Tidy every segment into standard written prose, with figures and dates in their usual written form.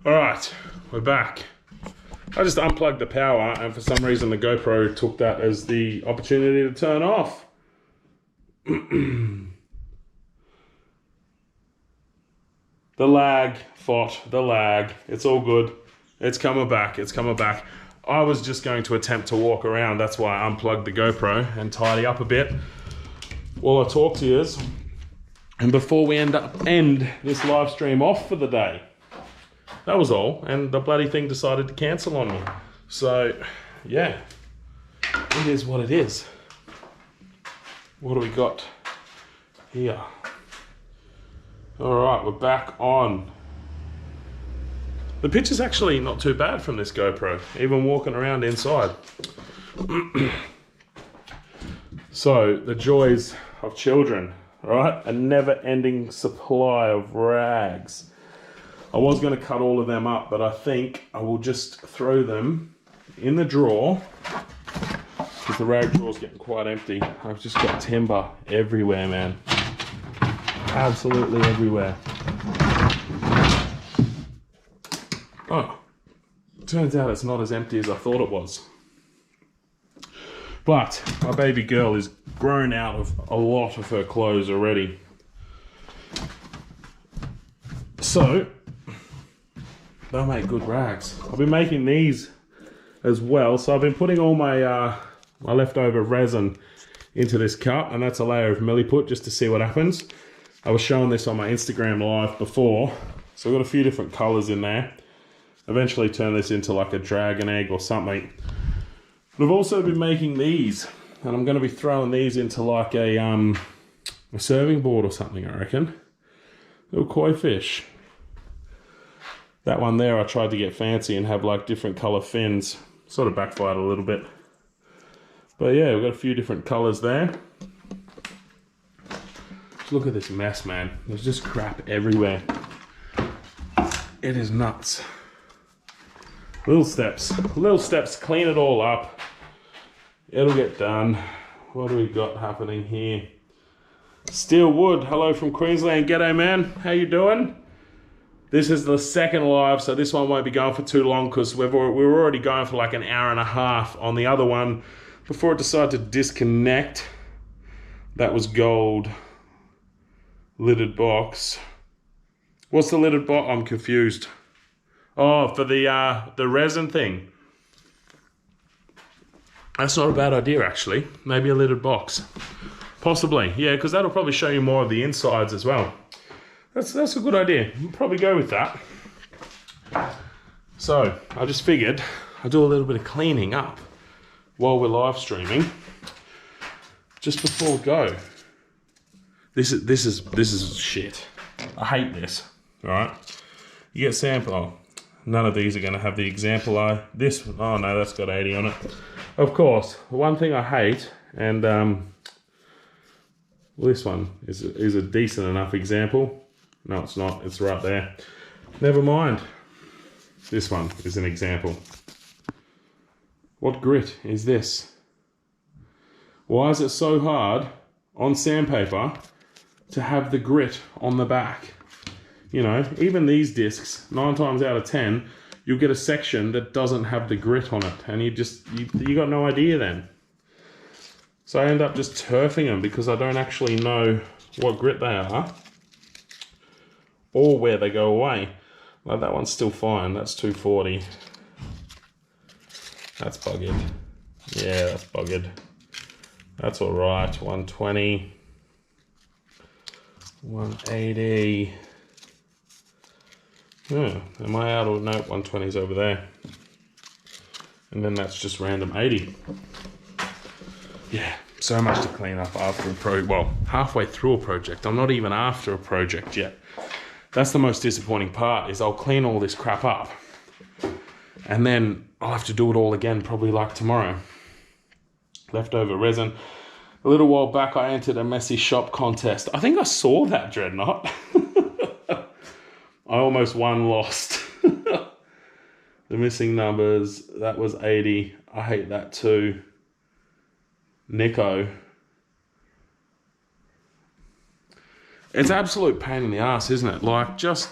All right, we're back. I just unplugged the power and for some reason the GoPro took that as the opportunity to turn off. The lag, the lag. It's all good. It's coming back, it's coming back. I was just going to attempt to walk around. That's why I unplugged the GoPro and tidy up a bit while I talk to you. And before we end this live stream off for the day. That was all, and the bloody thing decided to cancel on me. So, yeah, it is what it is. What do we got here? All right, we're back on. The picture's actually not too bad from this GoPro, even walking around inside. So, the joys of children, right? A never-ending supply of rags. I was going to cut all of them up, but I think I will just throw them in the drawer because the rag drawer's getting quite empty. I've just got timber everywhere, man. Absolutely everywhere. Oh, turns out it's not as empty as I thought it was. But my baby girl is grown out of a lot of her clothes already. So, they'll make good rags. I've been making these as well. So I've been putting all my my leftover resin into this cup, and that's a layer of milliput just to see what happens. I was showing this on my Instagram live before. So I've got a few different colors in there. Eventually turn this into like a dragon egg or something. But I've also been making these, and I'm going to be throwing these into like a serving board or something, I reckon. Little koi fish. That one there, I tried to get fancy and have like different color fins. Sort of backfired a little bit. But yeah, we've got a few different colors there. Just look at this mess, man. There's just crap everywhere. It is nuts. Little steps, clean it all up. It'll get done. What do we got happening here? Steel Wood, hello from Queensland. G'day, man. How you doing? This is the second live, so this one won't be going for too long because we were already going for like an hour and a half on the other one before it decided to disconnect. That was gold. Lidded box. What's the lidded box? I'm confused. Oh, for the resin thing. That's not a bad idea, actually. Maybe a lidded box. Possibly, yeah, because that'll probably show you more of the insides as well. That's a good idea. We'll probably go with that. So, I just figured I'd do a little bit of cleaning up while we're live streaming. Just before we go. This is shit. I hate this, alright? You get sample. Oh, none of these are going to have the example. Oh no, that's got 80 on it. Of course, the one thing I hate, and well, this one is a decent enough example. No, it's not. It's right there. Never mind. This one is an example. What grit is this? Why is it so hard on sandpaper to have the grit on the back? You know, even these discs, 9 times out of 10, you'll get a section that doesn't have the grit on it, and you got no idea then. So I end up just turfing them because I don't actually know what grit they are or where they go away. Like that one's still fine. That's 240. That's buggered. Yeah, that's buggered. That's all right. 120. 180. Yeah, am I out or no? 120's over there. And then that's just random 80. Yeah, so much to clean up after halfway through a project. I'm not even after a project yet. That's the most disappointing part, is I'll clean all this crap up and then I'll have to do it all again probably like tomorrow. Leftover resin. A little while back I entered a messy shop contest. I think I saw that, Dreadnought. I almost won, lost. The missing numbers, that was 80. I hate that too. Nico. It's absolute pain in the ass, isn't it? Like, just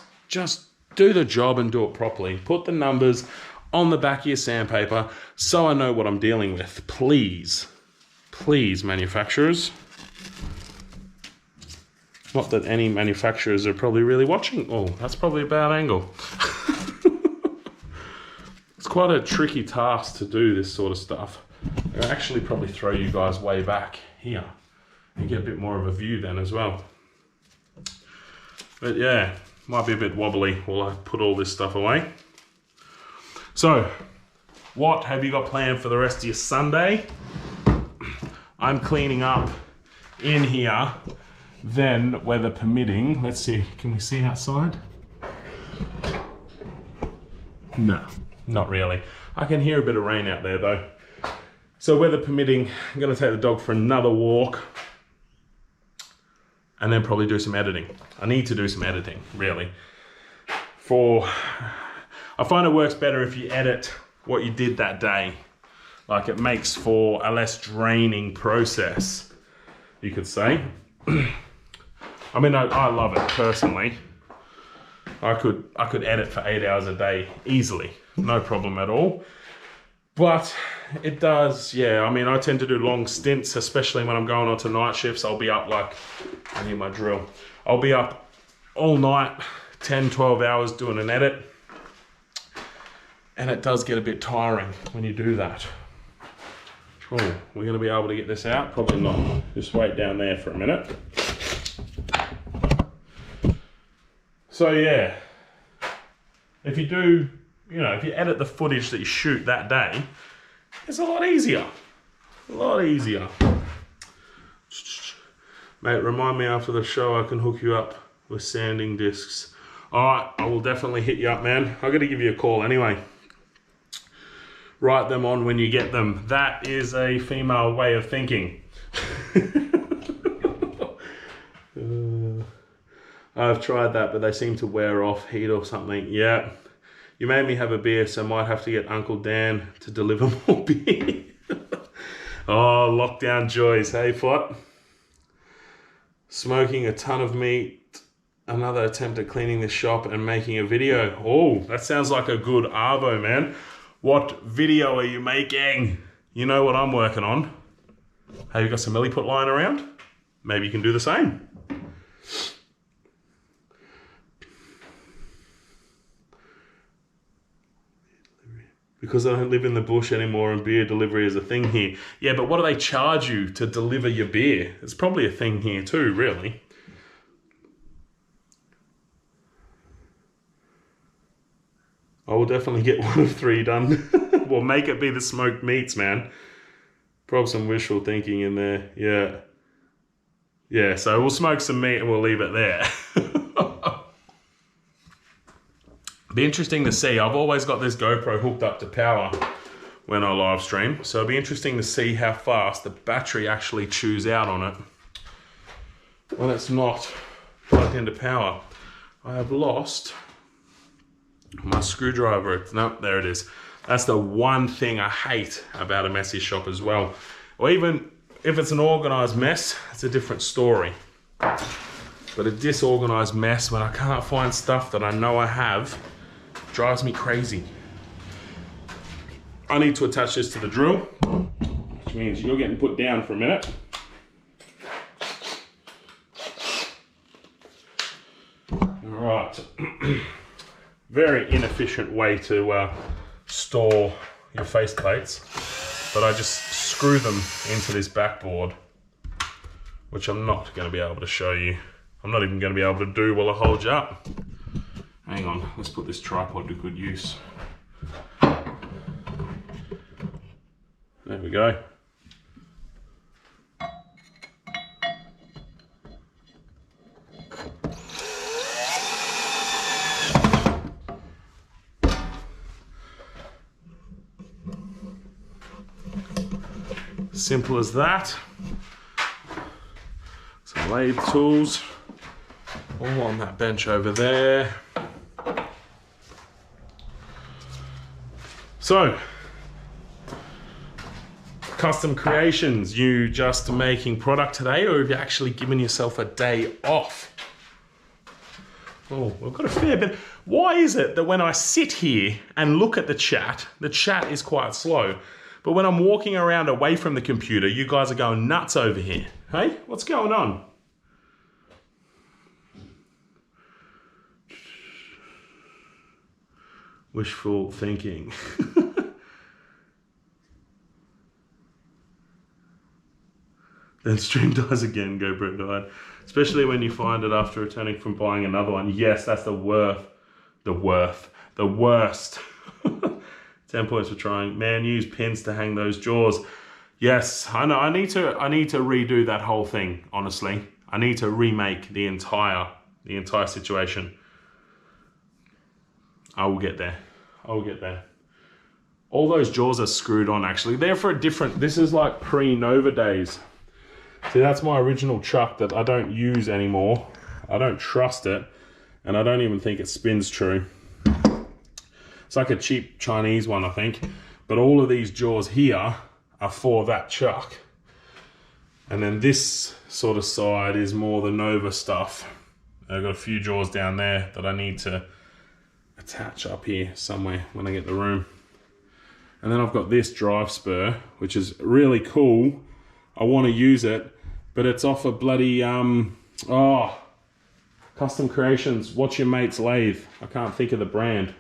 do the job and do it properly. Put the numbers on the back of your sandpaper so I know what I'm dealing with. Please, please, manufacturers. Not that any manufacturers are probably really watching. Oh, that's probably a bad angle. It's quite a tricky task to do this sort of stuff. I'll actually probably throw you guys way back here and get a bit more of a view then as well. But yeah, might be a bit wobbly while I put all this stuff away. So, what have you got planned for the rest of your Sunday? I'm cleaning up in here, then weather permitting. Let's see, can we see outside? No, not really. I can hear a bit of rain out there though. So weather permitting, I'm gonna take the dog for another walk and then probably do some editing. I need to do some editing, really. I find it works better if you edit what you did that day. Like it makes for a less draining process, you could say. I mean, I love it personally. I could edit for 8 hours a day easily, no problem at all. But it does, yeah, I mean, I tend to do long stints, especially when I'm going on to night shifts. I'll be up like, I need my drill. I'll be up all night, 10, 12 hours doing an edit. And it does get a bit tiring when you do that. Oh, we're gonna be able to get this out? Probably not. Just wait down there for a minute. So yeah, if you do, if you edit the footage that you shoot that day, it's a lot easier. A lot easier. Mate, remind me after the show I can hook you up with sanding discs. All right, I will definitely hit you up, man. I'm gonna give you a call anyway. Write them on when you get them. That is a female way of thinking. I've tried that, but they seem to wear off, heat or something. Yeah. You made me have a beer, so I might have to get Uncle Dan to deliver more beer. Oh, lockdown joys, hey, Flot? Smoking a ton of meat. Another attempt at cleaning the shop and making a video. Oh, that sounds like a good arvo, man. What video are you making? You know what I'm working on. Have you got some milliput lying around? Maybe you can do the same. Because I don't live in the bush anymore and beer delivery is a thing here. Yeah, but what do they charge you to deliver your beer? It's probably a thing here too, really. I will definitely get 1 of 3 done. Well, make it be the smoked meats, man. Probably some wishful thinking in there, yeah. Yeah, so we'll smoke some meat and we'll leave it there. Be interesting to see. I've always got this GoPro hooked up to power when I live stream. So it'll be interesting to see how fast the battery actually chews out on it when it's not plugged into power. I have lost my screwdriver. Nope, there it is. That's the one thing I hate about a messy shop as well. Or even if it's an organized mess, it's a different story. But a disorganized mess when I can't find stuff that I know I have drives me crazy. I need to attach this to the drill, which means you're getting put down for a minute. All right. Very inefficient way to store your faceplates, but I just screw them into this backboard, which I'm not going to be able to show you. I'm not even going to be able to do while I hold you up. Hang on, let's put this tripod to good use. There we go. Simple as that. Some lathe tools, all on that bench over there. So, custom creations, you just making product today, or have you actually given yourself a day off? Oh, we've got a fair bit. Why is it that when I sit here and look at the chat is quite slow? But when I'm walking around away from the computer, you guys are going nuts over here. Hey, what's going on? Wishful thinking. Then stream dies again, GoPro died. Especially when you find it after returning from buying another one. Yes, that's the worst. 10 points for trying. Man, use pins to hang those jaws. Yes, I know. I need to redo that whole thing, honestly. I need to remake the entire situation. I will get there. All those jaws are screwed on, actually. They're for a different... This is like pre-Nova days. See, that's my original chuck that I don't use anymore. I don't trust it, and I don't even think it spins true. It's like a cheap Chinese one, I think. But all of these jaws here are for that chuck. And then this sort of side is more the Nova stuff. I've got a few jaws down there that I need to attach up here somewhere when I get the room. And then I've got this drive spur, which is really cool. I want to use it, but it's off a bloody, Custom Creations, What's Your Mate's Lathe. I can't think of the brand.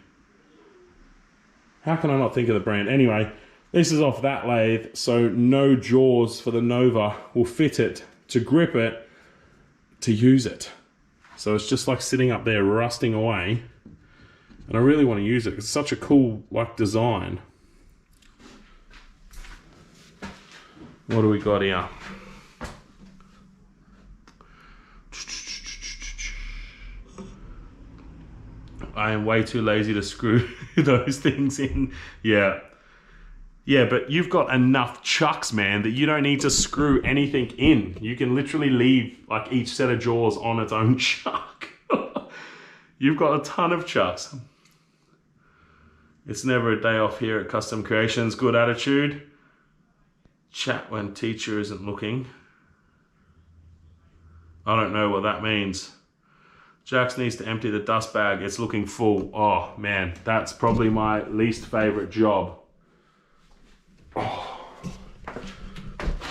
How can I not think of the brand? Anyway, this is off that lathe, so no jaws for the Nova will fit it to grip it to use it. So it's just like sitting up there rusting away. And I really want to use it. It's such a cool like design. What do we got here? I am way too lazy to screw those things in. Yeah, but you've got enough chucks, man, that you don't need to screw anything in. You can literally leave like each set of jaws on its own chuck. You've got a ton of chucks. It's never a day off here at Custom Creations. Good attitude. Chat when teacher isn't looking. I don't know what that means. Jax needs to empty the dust bag. It's looking full. Oh man, that's probably my least favorite job.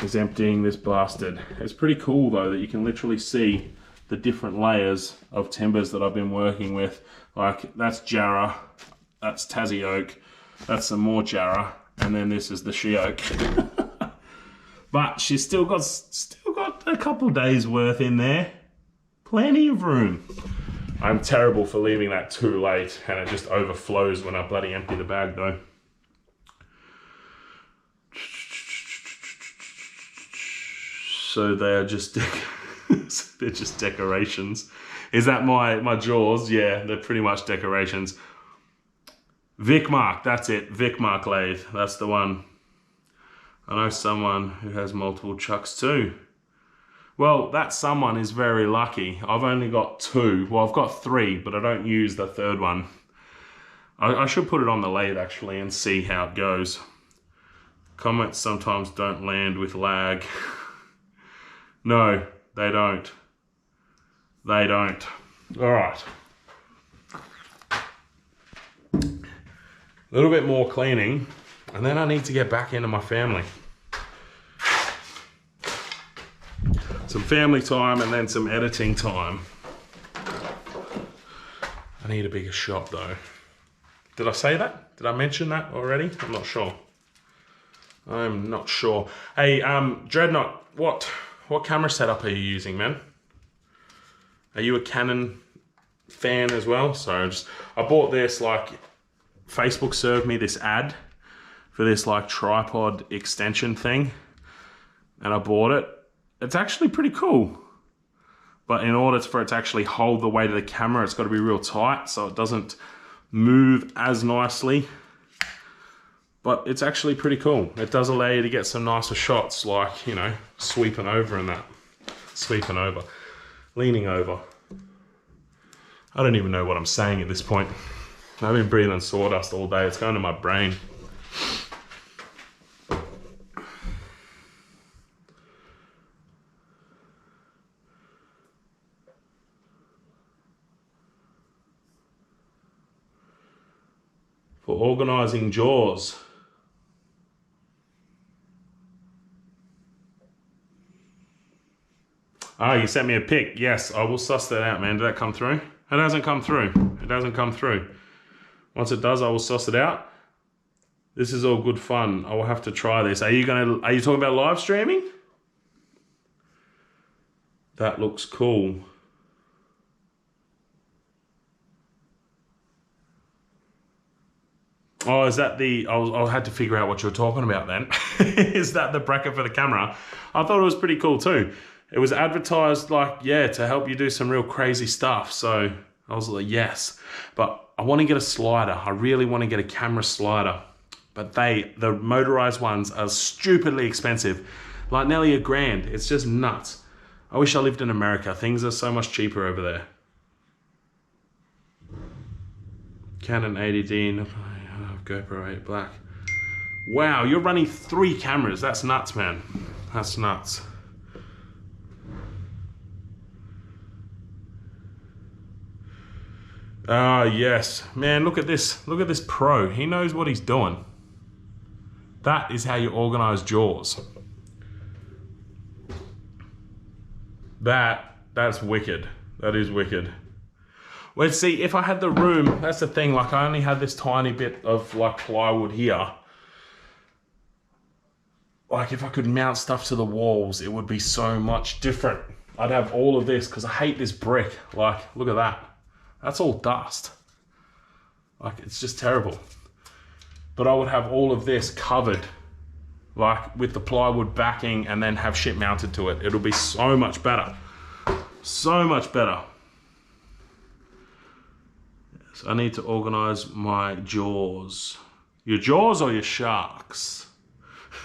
Is emptying this bastard. It's pretty cool though that you can literally see the different layers of timbers that I've been working with. Like that's Jarrah, that's Tassie oak, that's some more Jarrah, and then this is the she oak. But she's still got a couple days worth in there. Plenty of room. I'm terrible for leaving that too late, and it just overflows when I bloody empty the bag though. So they are just they're just decorations. Is that my jaws? Yeah, they're pretty much decorations. Vicmark, that's it. Vicmark lathe, that's the one. I know someone who has multiple chucks too. Well, that someone is very lucky. I've only got 2. Well, I've got 3, but I don't use the third one. I should put it on the lathe actually and see how it goes. Comments sometimes don't land with lag. No, they don't. They don't. All right. A little bit more cleaning, and then I need to get back into my family. Some family time and then some editing time. I need a bigger shop though. Did I say that? Did I mention that already? I'm not sure. I'm not sure. Hey, Dreadnought, what camera setup are you using, man? Are you a Canon fan as well? So I bought this, like, Facebook served me this ad for this like tripod extension thing, and I bought it. It's actually pretty cool, but in order for it to actually hold the weight of the camera, it's got to be real tight so it doesn't move as nicely. But it's actually pretty cool. It does allow you to get some nicer shots, like, you know, sweeping over and that. Sweeping over. Leaning over. I don't even know what I'm saying at this point. I've been breathing sawdust all day. It's going to my brain. organising jaws. Oh, you sent me a pic. Yes, I will suss that out, man. Did that come through? It hasn't come through. It hasn't come through. Once it does, I will suss it out. This is all good fun. I will have to try this. Are you talking about live streaming? That looks cool. Oh, is that the... I had to figure out what you were talking about then. Is that the bracket for the camera? I thought it was pretty cool too. It was advertised like, yeah, to help you do some real crazy stuff. So I was like, yes. But I want to get a slider. I really want to get a camera slider. But the motorized ones are stupidly expensive. Like nearly $1,000. It's just nuts. I wish I lived in America. Things are so much cheaper over there. Canon 80D, GoPro 8 Black. Wow, you're running 3 cameras. That's nuts, man. That's nuts. Ah, yes. Man, look at this. Look at this pro. He knows what he's doing. That is how you organize jaws. That's wicked. That is wicked. Well, see, if I had the room, that's the thing, like I only had this tiny bit of like plywood here. Like if I could mount stuff to the walls, it would be so much different. I'd have all of this because I hate this brick. Like, look at that. That's all dust. Like, it's just terrible. But I would have all of this covered, like with the plywood backing, and then have shit mounted to it. It'll be so much better. So much better. Yes, I need to organize my jaws. Your jaws or your sharks?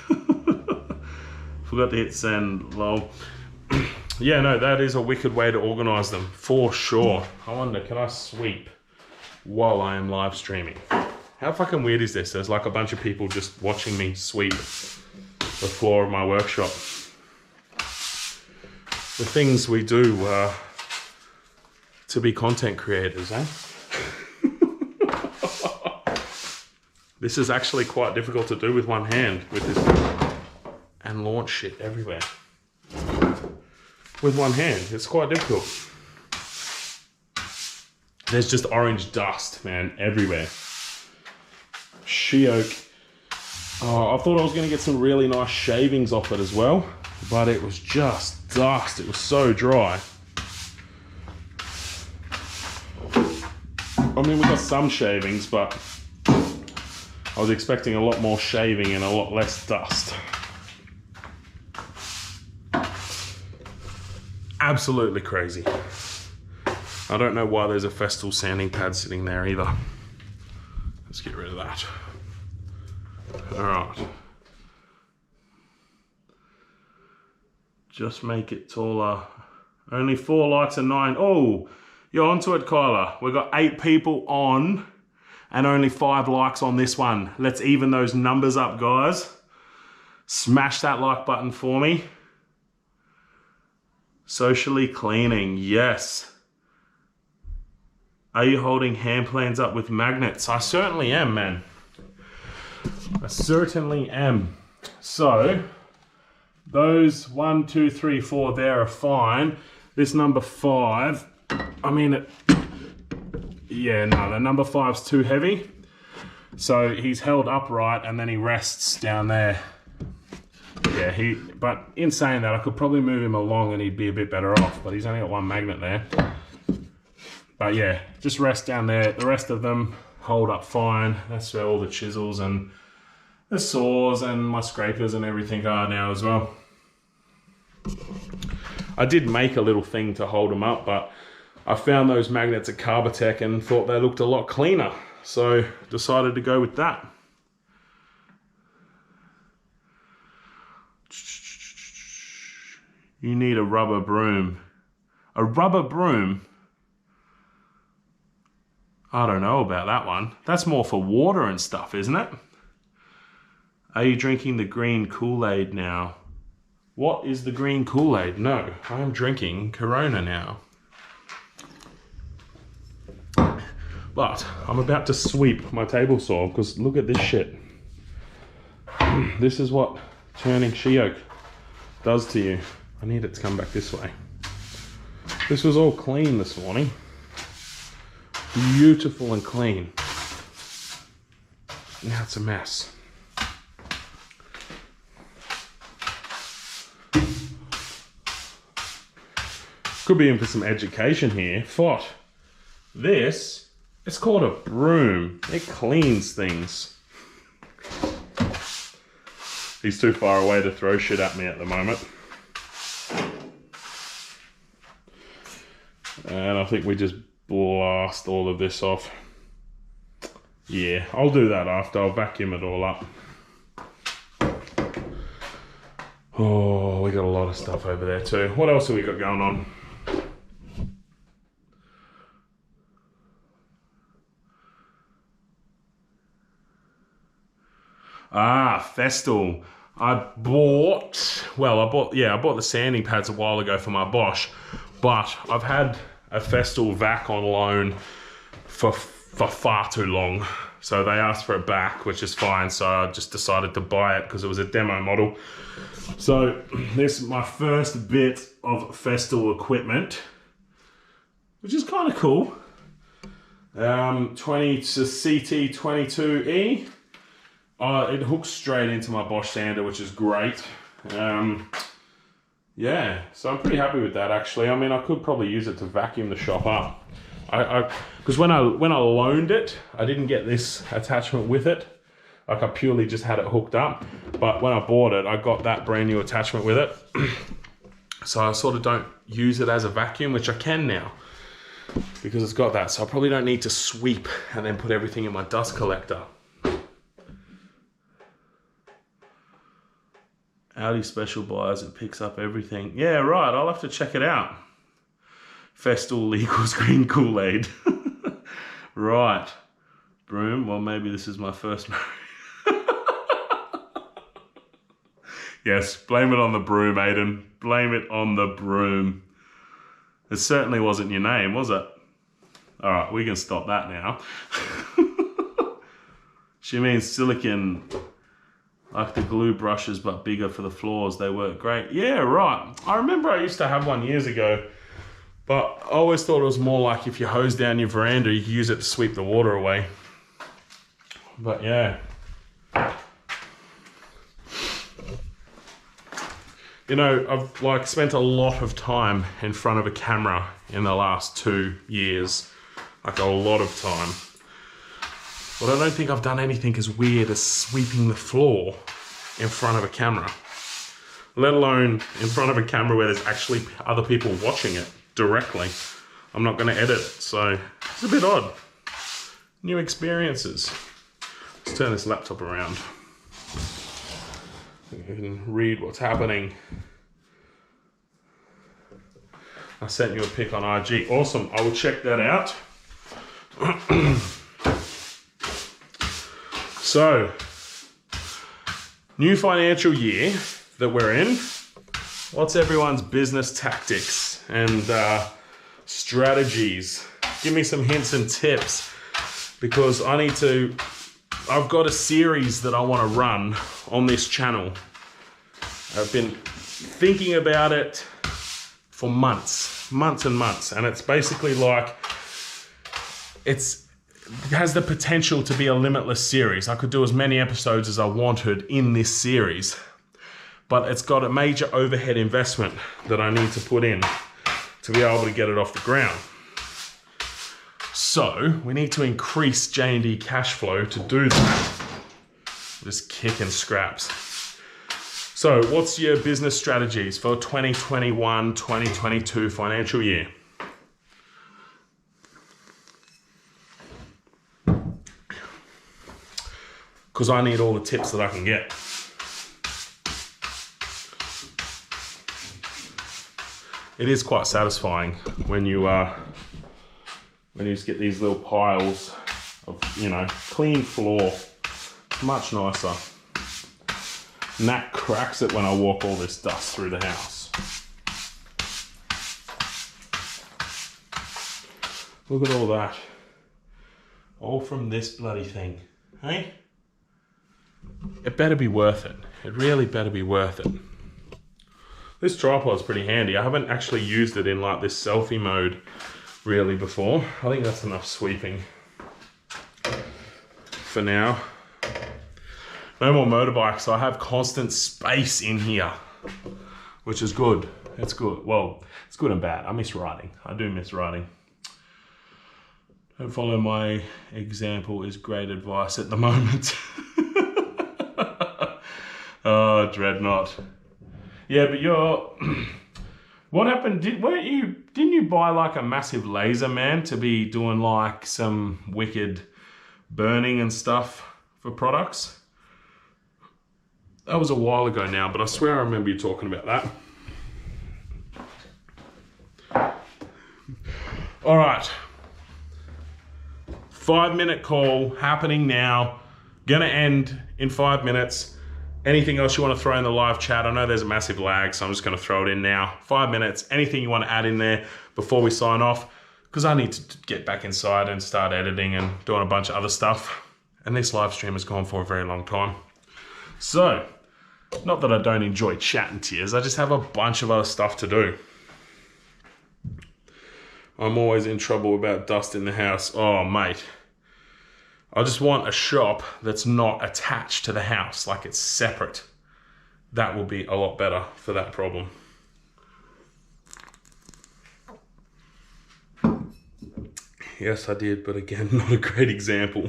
Forgot to hit send, lol. Yeah, no, that is a wicked way to organize them, for sure. I wonder, can I sweep while I am live streaming? How fucking weird is this? There's like a bunch of people just watching me sweep the floor of my workshop. The things we do to be content creators, eh? This is actually quite difficult to do with one hand, with this, and launch shit everywhere. With one hand, it's quite difficult. There's just orange dust, man, everywhere. She oak. Oh, I thought I was going to get some really nice shavings off it as well, but it was just dust. It was so dry. I mean, we got some shavings, but I was expecting a lot more shaving and a lot less dust. Absolutely crazy. I don't know why there's a Festool sanding pad sitting there either. Let's get rid of that. All right. Just make it taller. Only 4 likes and 9. Oh, you're onto it, Kyla. We've got 8 people on and only 5 likes on this one. Let's even those numbers up, guys. Smash that like button for me. Socially cleaning, yes. Are you holding hand plans up with magnets? I certainly am, man. I certainly am. So, those 1, 2, 3, 4 there are fine. This number 5, I mean, yeah, no, the number 5's too heavy. So he's held upright and then he rests down there. Yeah, but in saying that, I could probably move him along and he'd be a bit better off, but he's only got 1 magnet there. But yeah, just rest down there. The rest of them hold up fine. That's where all the chisels and the saws and my scrapers and everything are now as well. I did make a little thing to hold them up, but I found those magnets at Carbatec and thought they looked a lot cleaner. So decided to go with that. You need a rubber broom. A rubber broom? I don't know about that one. That's more for water and stuff, isn't it? Are you drinking the green Kool-Aid now? What is the green Kool-Aid? No, I'm drinking Corona now. But I'm about to sweep my table saw because look at this shit. This is what turning she oak does to you. I need it to come back this way. This was all clean this morning. Beautiful and clean. Now it's a mess. Could be in for some education here. Fought. This, it's called a broom. It cleans things. He's too far away to throw shit at me at the moment. And I think we just blast all of this off. Yeah, I'll do that after. I'll vacuum it all up. Oh, we got a lot of stuff over there too. What else have we got going on? Ah, Festool. I bought the sanding pads a while ago for my Bosch, but I've had a Festool vac on loan for far too long. So they asked for it back, which is fine. So I just decided to buy it because it was a demo model. So this is my first bit of Festool equipment, which is kind of cool. 20 to CT22E. It hooks straight into my Bosch sander, which is great. Yeah, so I'm pretty happy with that actually. I mean, I could probably use it to vacuum the shop up. Because when I loaned it, I didn't get this attachment with it. Like I purely just had it hooked up. But when I bought it, I got that brand new attachment with it. So I sort of don't use it as a vacuum, which I can now because it's got that. So I probably don't need to sweep and then put everything in my dust collector. Audi special buys, it picks up everything. Yeah, right, I'll have to check it out. Festool equals green Kool-Aid. Right. Broom, well maybe this is my first Yes, blame it on the broom, Aiden. Blame it on the broom. It certainly wasn't your name, was it? All right, we can stop that now. She means silicone, like the glue brushes, but bigger for the floors. They work great. Yeah, right. I remember I used to have one years ago, but I always thought it was more like if you hose down your veranda, you could use it to sweep the water away. But yeah. You know, I've like spent a lot of time in front of a camera in the last 2 years. Like a lot of time. But I don't think I've done anything as weird as sweeping the floor in front of a camera. Let alone in front of a camera where there's actually other people watching it directly. I'm not going to edit it, so it's a bit odd. New experiences. Let's turn this laptop around. You can read what's happening. I sent you a pic on IG. Awesome. I will check that out. So, new financial year that we're in. What's everyone's business tactics and strategies? Give me some hints and tips because I've got a series that I want to run on this channel. I've been thinking about it for months and months, and it's basically like it has the potential to be a limitless series. I could do as many episodes as I wanted in this series, but it's got a major overhead investment that I need to put in to be able to get it off the ground. So we need to increase J&D cash flow to do that. Just kicking scraps. So what's your business strategies for 2021-2022 financial year? Because I need all the tips that I can get. It is quite satisfying when you just get these little piles of, you know, clean floor. Much nicer. And that cracks it when I walk all this dust through the house. Look at all that. All from this bloody thing, hey? It better be worth it. It really better be worth it. This tripod's pretty handy. I haven't actually used it in like this selfie mode really before. I think that's enough sweeping for now. No more motorbikes, so I have constant space in here, which is good. It's good. Well, it's good and bad. I miss riding. I do miss riding. Don't follow my example is great advice at the moment. Oh, Dreadnought. Yeah, but you're... What happened? Didn't you buy like a massive laser, man, to be doing like some wicked burning and stuff for products? That was a while ago now, but I swear I remember you talking about that. All right. 5-minute call happening now. Gonna end in 5 minutes. Anything else you want to throw in the live chat? I know there's a massive lag, so I'm just gonna throw it in now. 5 minutes. Anything you want to add in there before we sign off? Because I need to get back inside and start editing and doing a bunch of other stuff. And this live stream has gone for a very long time. So, not that I don't enjoy chatting to yous, I just have a bunch of other stuff to do. I'm always in trouble about dust in the house. Oh, mate. I just want a shop that's not attached to the house, like it's separate. That will be a lot better for that problem. Yes, I did, but again, not a great example.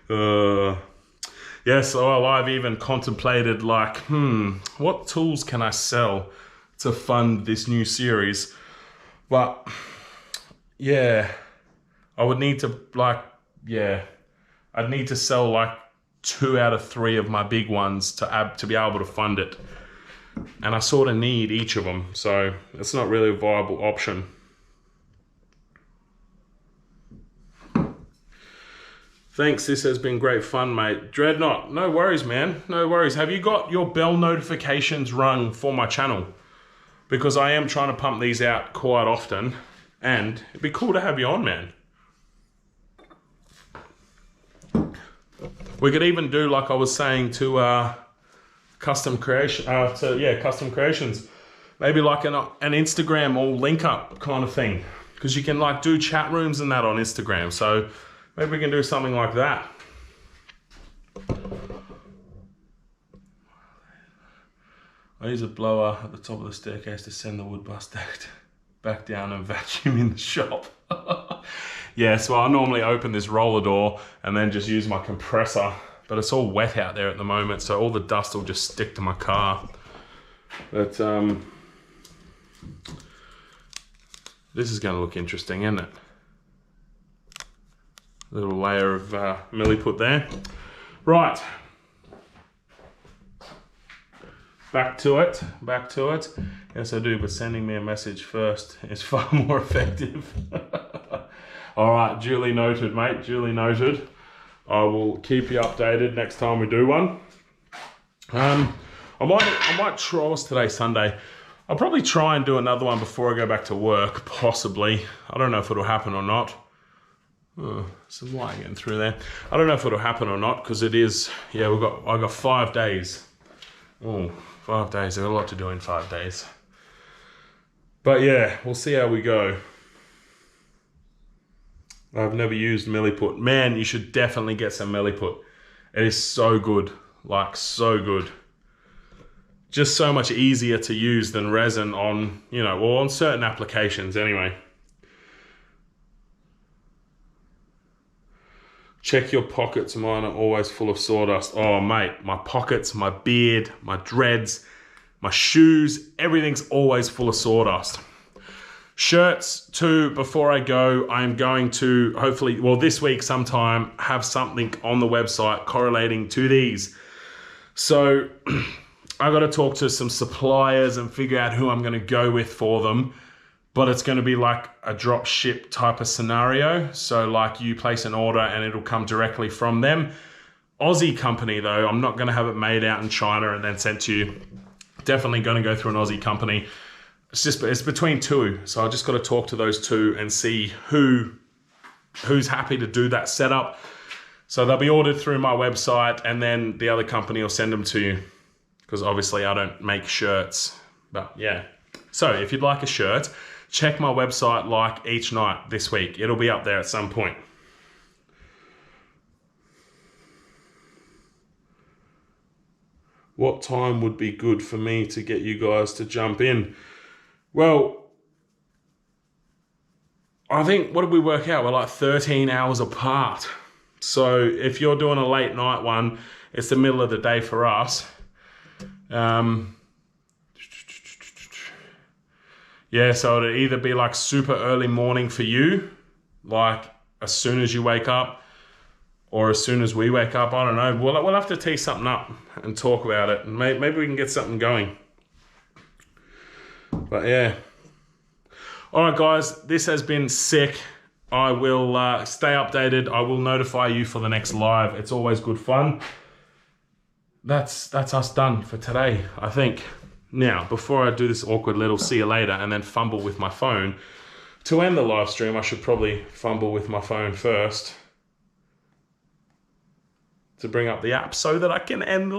Yeah, so I've even contemplated like, what tools can I sell to fund this new series? But yeah, I would need to I'd need to sell like 2 out of 3 of my big ones to be able to fund it. And I sort of need each of them, so it's not really a viable option. Thanks, this has been great fun, mate. Dreadnought, no worries, man. No worries. Have you got your bell notifications rung for my channel? Because I am trying to pump these out quite often, and it'd be cool to have you on, man. We could even do, like I was saying, to custom creations. Maybe like an Instagram or link up kind of thing. Because you can like do chat rooms and that on Instagram. So maybe we can do something like that. I use a blower at the top of the staircase to send the wood dust back down and vacuum in the shop. Yeah, so I normally open this roller door and then just use my compressor, but it's all wet out there at the moment, so all the dust will just stick to my car. But this is gonna look interesting, isn't it? Little layer of milliput there. Right. Back to it. Yes, I do, but sending me a message first is far more effective. All right, duly noted, mate, duly noted. I will keep you updated next time we do one. I might try, what's today, Sunday? I'll probably try and do another one before I go back to work, possibly. I don't know if it'll happen or not. Oh, some light getting through there. I don't know if it'll happen or not, because it is, yeah, I got 5 days. Oh, 5 days, there's a lot to do in 5 days. But yeah, we'll see how we go. I've never used milliput. Man, you should definitely get some milliput. It is so good, like so good. Just so much easier to use than resin on, or on certain applications anyway. Check your pockets, mine are always full of sawdust. Oh mate, my pockets, my beard, my dreads, my shoes, everything's always full of sawdust. Shirts too, before I go, I'm going to hopefully, this week sometime, have something on the website correlating to these. So I got to talk to some suppliers and figure out who I'm going to go with for them. But it's going to be like a drop ship type of scenario. So like you place an order and it'll come directly from them. Aussie company though, I'm not going to have it made out in China and then sent to you. Definitely going to go through an Aussie company. It's between 2. So I just got to talk to those 2 and see who who's happy to do that setup. So they'll be ordered through my website, and then the other company will send them to you, because obviously I don't make shirts. But yeah. So if you'd like a shirt, check my website like each night this week. It'll be up there at some point. What time would be good for me to get you guys to jump in? Well, I think, what did we work out? We're like 13 hours apart. So if you're doing a late night one, it's the middle of the day for us. Yeah, so it'd either be like super early morning for you, like as soon as you wake up, or as soon as we wake up. I don't know. We'll have to tee something up and talk about it. And maybe we can get something going. But yeah. All right, guys, this has been sick. I will stay updated. I will notify you for the next live. It's always good fun. That's us done for today, I think. Now, before I do this awkward little see you later and then fumble with my phone, to end the live stream, I should probably fumble with my phone first to bring up the app so that I can end the